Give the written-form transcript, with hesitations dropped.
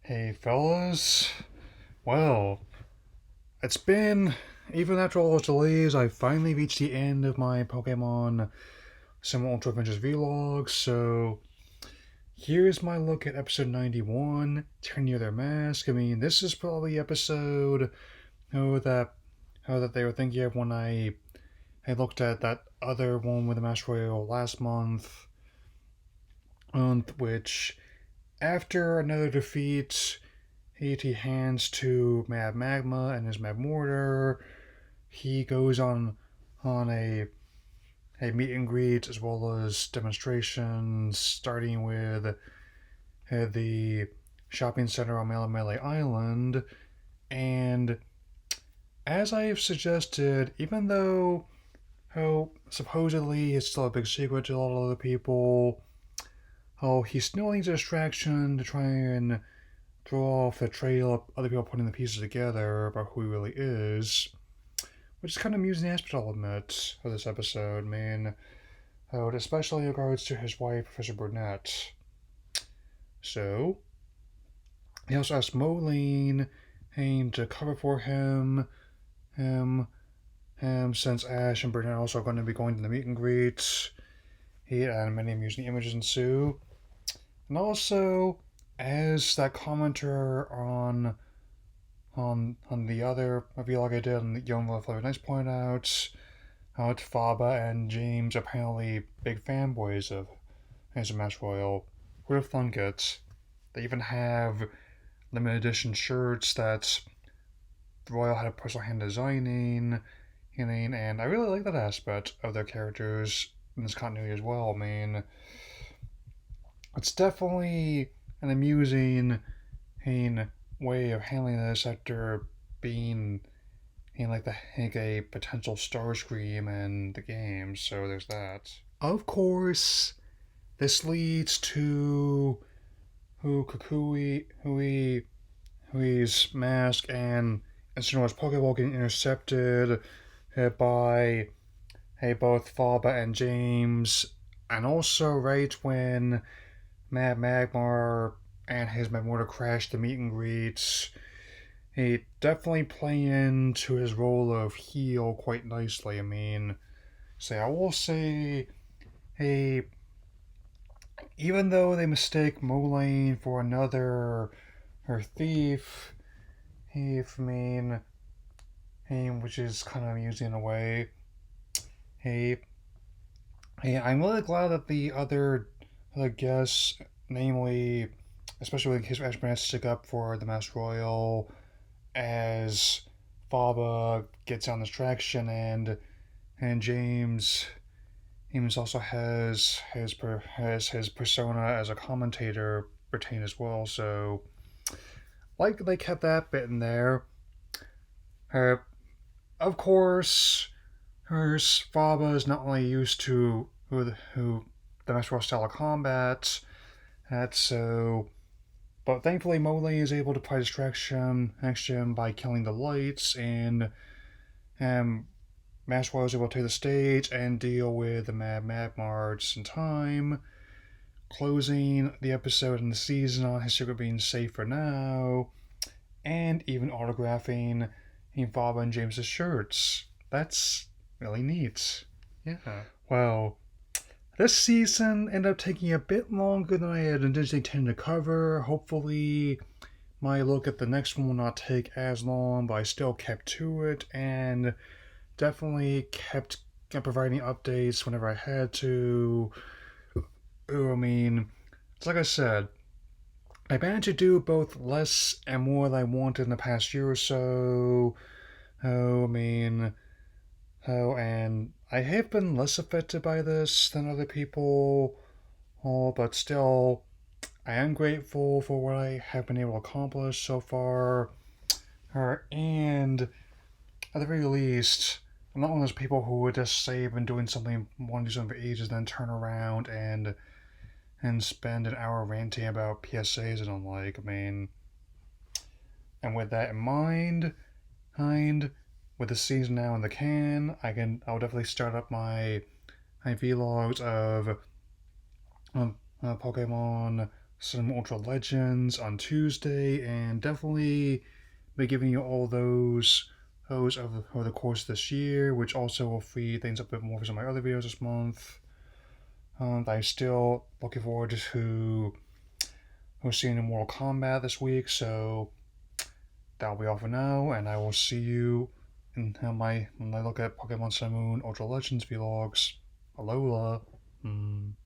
Hey fellas, well, it's been, even after all those delays, I finally reached the end of my Pokemon Summer Ultra Adventures vlog, so here's my look at episode 91, Turn Near Their Mask. I mean, this is probably the episode oh, that, that they were thinking of when I looked at that other one with the Mask Royal last month, which, after another defeat, he hands to Mad Magma and his Mad Mortar. He goes on a meet and greet as well as demonstrations, starting with the shopping center on Melee Island. And as I've suggested, even though supposedly it's still a big secret to a lot of other people, he still needs a distraction to try and throw off the trail of other people putting the pieces together about who he really is, which is kind of amusing aspect, I'll admit, of this episode. I mean, especially in regards to his wife, Professor Burnett. So, he also asked Moline to cover for him, since Ash and Burnett are also going to be going to the meet and greet. And many amusing images ensue. And also, as that commenter on the other vlog I did on the Young Flavor Nights point out, how Faba and James are apparently big fanboys of Handsome Mask Royal. Who'd have thunk it? They even have limited edition shirts that Royal had a personal hand designing, and I really like that aspect of their characters in this continuity as well. I mean, it's definitely an amusing way of handling this after being like a potential Starscream in the game. So there's that. Of course, this leads to Hui's mask and Incineroar's Pokeball getting intercepted by both Faba and James, and also right when Mad Magmar and his Magmortar crashed the meet and greets. He definitely play into his role of heel quite nicely. I mean, I will say, hey, even though they mistake Moline for another her thief, which is kind of amusing in a way. Hey, I'm really glad that the other guests, namely, especially when his Ashman stick up for the Mask Royal, as Faba gets on this traction, and James also has his persona as a commentator retained as well. So like they kept that bit in there. Uh, of course, her Faba is not only used to who the Master Royal style of combat, that's so. But thankfully, Moline is able to apply distraction action by killing the lights, and Master Royal is able to take the stage and deal with the Mad Magmar in time, closing the episode and the season on his secret being safe for now, and even autographing Faba and James's shirts. That's really neat. Yeah. Well, this season ended up taking a bit longer than I had initially intended to cover. Hopefully, my look at the next one will not take as long, but I still kept to it and definitely kept providing updates whenever I had to. I mean, it's like I said, I managed to do both less and more than I wanted in the past year or so. And I have been less affected by this than other people. But still, I am grateful for what I have been able to accomplish so far. And at the very least, I'm not one of those people who would just say I've been doing something, want to do something for ages, then turn around and spend an hour ranting about PSAs and I'm like, I mean, and with that in mind, with the season now in the can, I'll definitely start up my vlogs of Pokemon some Ultra Legends on Tuesday, and definitely be giving you all those over the course of this year, which also will free things up a bit more for some of my other videos this month. I'm still looking forward to seeing in Mortal Kombat this week, so that'll be all for now, and I will see you in my when I look at Pokemon Sun Moon Ultra Legends vlogs. Alola.